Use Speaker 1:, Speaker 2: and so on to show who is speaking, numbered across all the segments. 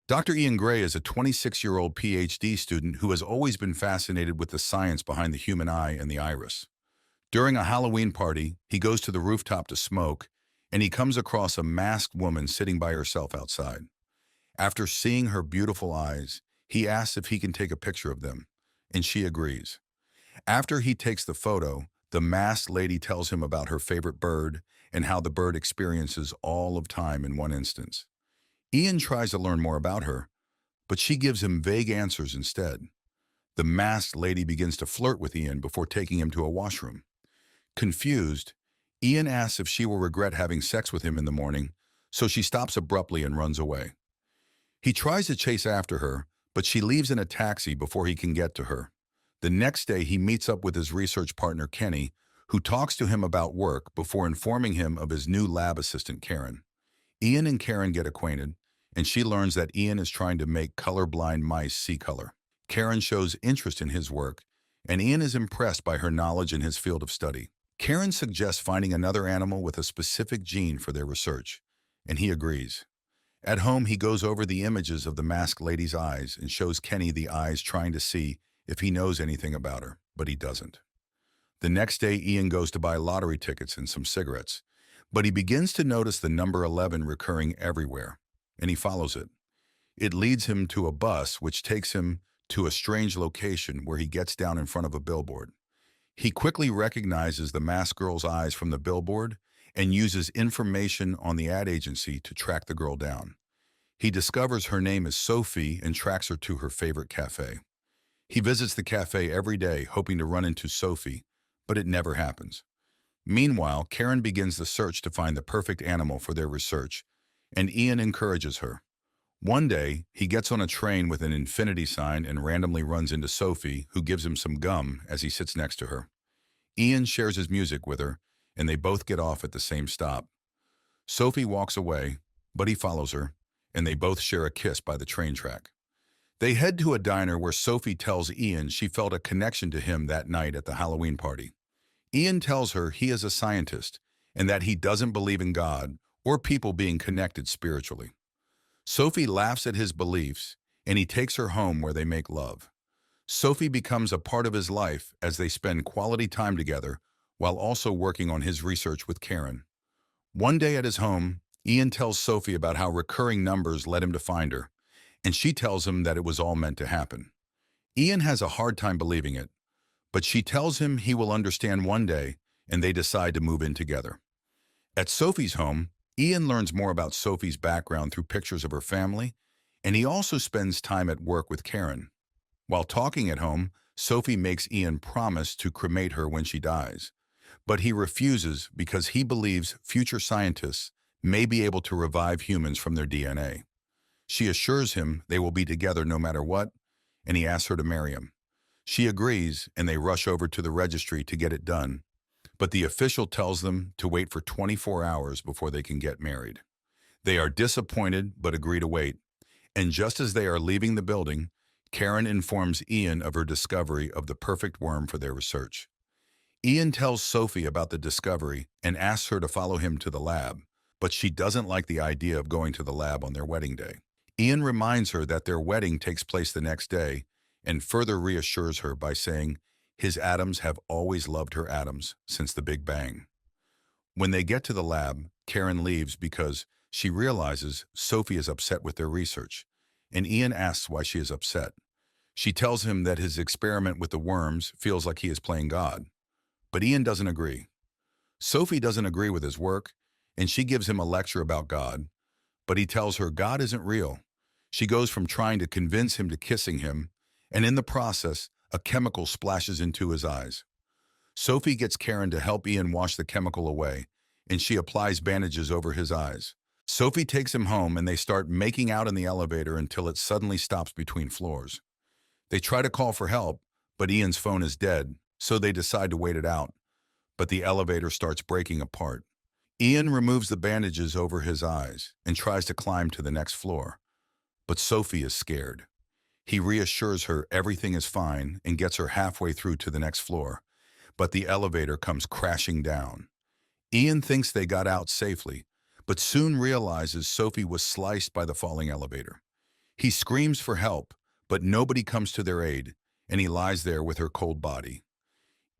Speaker 1: Dr. Ian Gray is a 26-year-old PhD student who has always been fascinated with the science behind the human eye and the iris. During a Halloween party, he goes to the rooftop to smoke, and he comes across a masked woman sitting by herself outside. After seeing her beautiful eyes, he asks if he can take a picture of them, and she agrees. After he takes the photo, the masked lady tells him about her favorite bird and how the bird experiences all of time in one instance. Ian tries to learn more about her, but she gives him vague answers instead. The masked lady begins to flirt with Ian before taking him to a washroom. Confused, Ian asks if she will regret having sex with him in the morning, so she stops abruptly and runs away. He tries to chase after her, but she leaves in a taxi before he can get to her. The next day, he meets up with his research partner, Kenny, who talks to him about work before informing him of his new lab assistant, Karen. Ian and Karen get acquainted, and she learns that Ian is trying to make colorblind mice see color. Karen shows interest in his work, and Ian is impressed by her knowledge in his field of study. Karen suggests finding another animal with a specific gene for their research, and he agrees. At home, he goes over the images of the masked lady's eyes and shows Kenny the eyes trying to see if he knows anything about her, but he doesn't. The next day, Ian goes to buy lottery tickets and some cigarettes, but he begins to notice the number 11 recurring everywhere, and he follows it. It leads him to a bus which takes him to a strange location where he gets down in front of a billboard. He quickly recognizes the masked girl's eyes from the billboard and uses information on the ad agency to track the girl down. He discovers her name is Sophie and tracks her to her favorite cafe. He visits the cafe every day hoping to run into Sophie, but it never happens. Meanwhile, Karen begins the search to find the perfect animal for their research, and Ian encourages her. One day, he gets on a train with an infinity sign and randomly runs into Sophie, who gives him some gum as he sits next to her. Ian shares his music with her, and they both get off at the same stop. Sophie walks away, but he follows her, and they both share a kiss by the train track. They head to a diner where Sophie tells Ian she felt a connection to him that night at the Halloween party. Ian tells her he is a scientist and that he doesn't believe in God or people being connected spiritually. Sophie laughs at his beliefs, and he takes her home where they make love. Sophie becomes a part of his life as they spend quality time together while also working on his research with Karen. One day at his home, Ian tells Sophie about how recurring numbers led him to find her, and she tells him that it was all meant to happen. Ian has a hard time believing it, but she tells him he will understand one day, and they decide to move in together. At Sophie's home, Ian learns more about Sophie's background through pictures of her family, and he also spends time at work with Karen. While talking at home, Sophie makes Ian promise to cremate her when she dies, but he refuses because he believes future scientists may be able to revive humans from their DNA. She assures him they will be together no matter what, and he asks her to marry him. She agrees, and they rush over to the registry to get it done, but the official tells them to wait for 24 hours before they can get married. They are disappointed but agree to wait, and just as they are leaving the building, Karen informs Ian of her discovery of the perfect worm for their research. Ian tells Sophie about the discovery and asks her to follow him to the lab, but she doesn't like the idea of going to the lab on their wedding day. Ian reminds her that their wedding takes place the next day and further reassures her by saying his atoms have always loved her atoms since the Big Bang. When they get to the lab, Karen leaves because she realizes Sophie is upset with their research, and Ian asks why she is upset. She tells him that his experiment with the worms feels like he is playing God, but Ian doesn't agree. Sophie doesn't agree with his work, and she gives him a lecture about God, but he tells her God isn't real. She goes from trying to convince him to kissing him, and in the process, a chemical splashes into his eyes. Sophie gets Karen to help Ian wash the chemical away, and she applies bandages over his eyes. Sophie takes him home, and they start making out in the elevator until it suddenly stops between floors. They try to call for help, but Ian's phone is dead, so they decide to wait it out. But the elevator starts breaking apart. Ian removes the bandages over his eyes and tries to climb to the next floor, but Sophie is scared. He reassures her everything is fine and gets her halfway through to the next floor, but the elevator comes crashing down. Ian thinks they got out safely, but soon realizes Sophie was sliced by the falling elevator. He screams for help, but nobody comes to their aid, and he lies there with her cold body.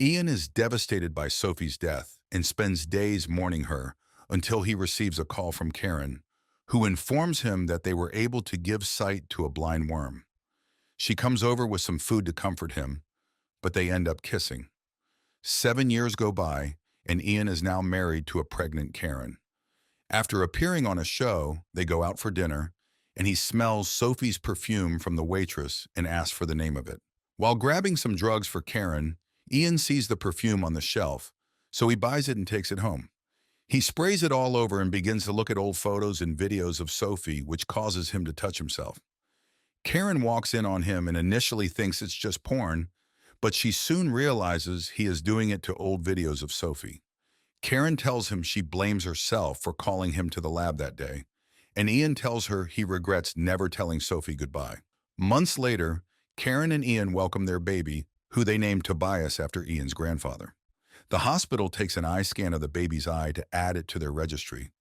Speaker 1: Ian is devastated by Sophie's death and spends days mourning her until he receives a call from Karen, who informs him that they were able to give sight to a blind worm. She comes over with some food to comfort him, but they end up kissing. 7 years go by, and Ian is now married to a pregnant Karen. After appearing on a show, they go out for dinner, and he smells Sophie's perfume from the waitress and asks for the name of it. While grabbing some drugs for Karen, Ian sees the perfume on the shelf, so he buys it and takes it home. He sprays it all over and begins to look at old photos and videos of Sophie, which causes him to touch himself. Karen walks in on him and initially thinks it's just porn, but she soon realizes he is doing it to old videos of Sophie. Karen tells him she blames herself for calling him to the lab that day, and Ian tells her he regrets never telling Sophie goodbye. Months later, Karen and Ian welcome their baby, who they named Tobias after Ian's grandfather. The hospital takes an eye scan of the baby's eye to add it to their registry.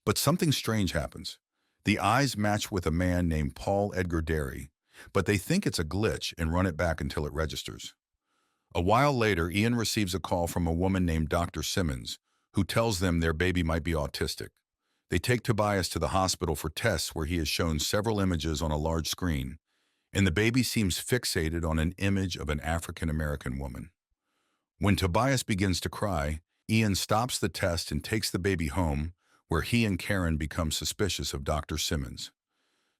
Speaker 1: But something strange happens. The eyes match with a man named Paul Edgar Derry, but they think it's a glitch and run it back until it registers. A while later, Ian receives a call from a woman named Dr. Simmons, who tells them their baby might be autistic. They take Tobias to the hospital for tests where he is shown several images on a large screen, and the baby seems fixated on an image of an African-American woman. When Tobias begins to cry, Ian stops the test and takes the baby home, where he and Karen become suspicious of Dr. Simmons.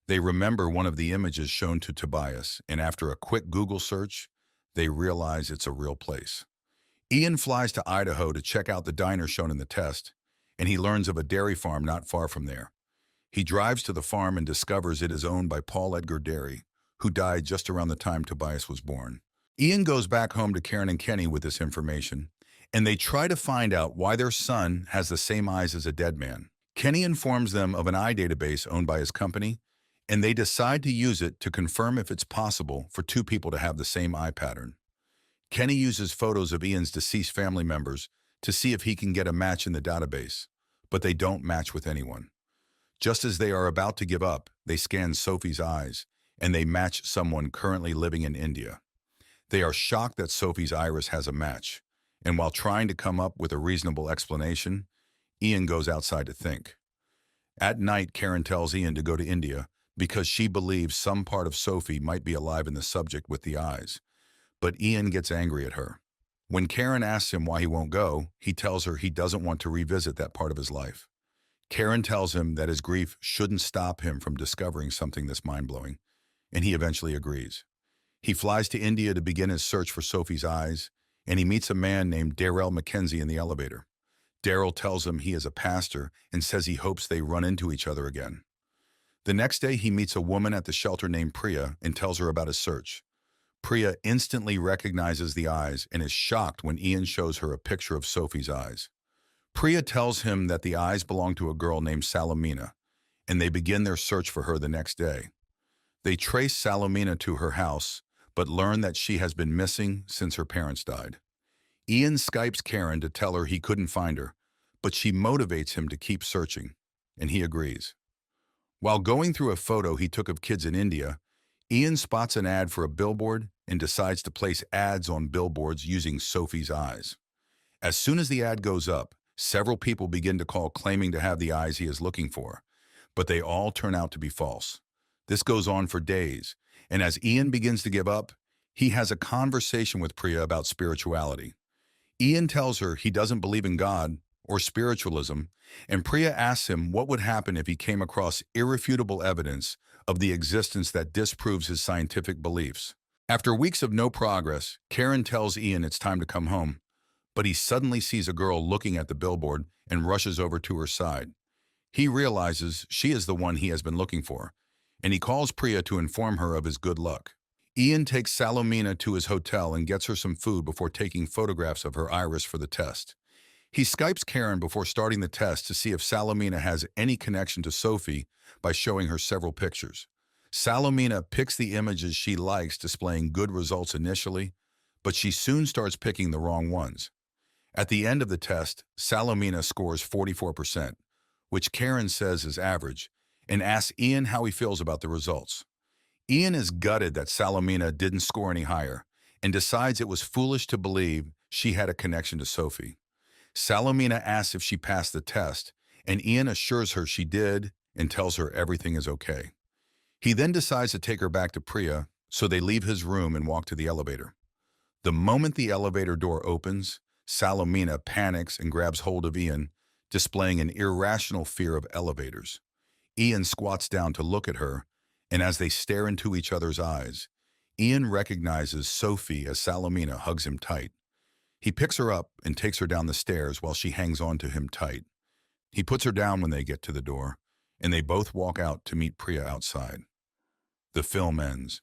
Speaker 1: They remember one of the images shown to Tobias, and after a quick Google search, they realize it's a real place. Ian flies to Idaho to check out the diner shown in the test, and he learns of a dairy farm not far from there. He drives to the farm and discovers it is owned by Paul Edgar Derry, who died just around the time Tobias was born. Ian goes back home to Karen and Kenny with this information, and they try to find out why their son has the same eyes as a dead man. Kenny informs them of an eye database owned by his company, and they decide to use it to confirm if it's possible for two people to have the same eye pattern. Kenny uses photos of Ian's deceased family members to see if he can get a match in the database, but they don't match with anyone. Just as they are about to give up, they scan Sophie's eyes, and they match someone currently living in India. They are shocked that Sophie's iris has a match, and while trying to come up with a reasonable explanation, Ian goes outside to think. At night, Karen tells Ian to go to India because she believes some part of Sophie might be alive in the subject with the eyes, but Ian gets angry at her. When Karen asks him why he won't go, he tells her he doesn't want to revisit that part of his life. Karen tells him that his grief shouldn't stop him from discovering something this mind-blowing, and he eventually agrees. He flies to India to begin his search for Sophie's eyes, and he meets a man named Darrell Mackenzie in the elevator. Darrell tells him he is a pastor and says he hopes they run into each other again. The next day, he meets a woman at the shelter named Priya and tells her about his search. Priya instantly recognizes the eyes and is shocked when Ian shows her a picture of Sophie's eyes. Priya tells him that the eyes belong to a girl named Salomina, and they begin their search for her the next day. They trace Salomina to her house, but learn that she has been missing since her parents died. Ian Skypes Karen to tell her he couldn't find her, but she motivates him to keep searching, and he agrees. While going through a photo he took of kids in India, Ian spots an ad for a billboard and decides to place ads on billboards using Sophie's eyes. As soon as the ad goes up, several people begin to call claiming to have the eyes he is looking for, but they all turn out to be false. This goes on for days, and as Ian begins to give up, he has a conversation with Priya about spirituality. Ian tells her he doesn't believe in God or spiritualism, and Priya asks him what would happen if he came across irrefutable evidence of the existence that disproves his scientific beliefs. After weeks of no progress, Karen tells Ian it's time to come home, but he suddenly sees a girl looking at the billboard and rushes over to her side. He realizes she is the one he has been looking for, and he calls Priya to inform her of his good luck. Ian takes Salomina to his hotel and gets her some food before taking photographs of her iris for the test. He Skypes Karen before starting the test to see if Salomina has any connection to Sophie by showing her several pictures. Salomina picks the images she likes, displaying good results initially, but she soon starts picking the wrong ones. At the end of the test, Salomina scores 44%, which Karen says is average, and asks Ian how he feels about the results. Ian is gutted that Salomina didn't score any higher and decides it was foolish to believe she had a connection to Sophie. Salomina asks if she passed the test, and Ian assures her she did and tells her everything is okay. He then decides to take her back to Priya, so they leave his room and walk to the elevator. The moment the elevator door opens, Salomina panics and grabs hold of Ian, displaying an irrational fear of elevators. Ian squats down to look at her, and as they stare into each other's eyes, Ian recognizes Sophie as Salomina hugs him tight. He picks her up and takes her down the stairs while she hangs on to him tight. He puts her down when they get to the door, and they both walk out to meet Priya outside. The film ends.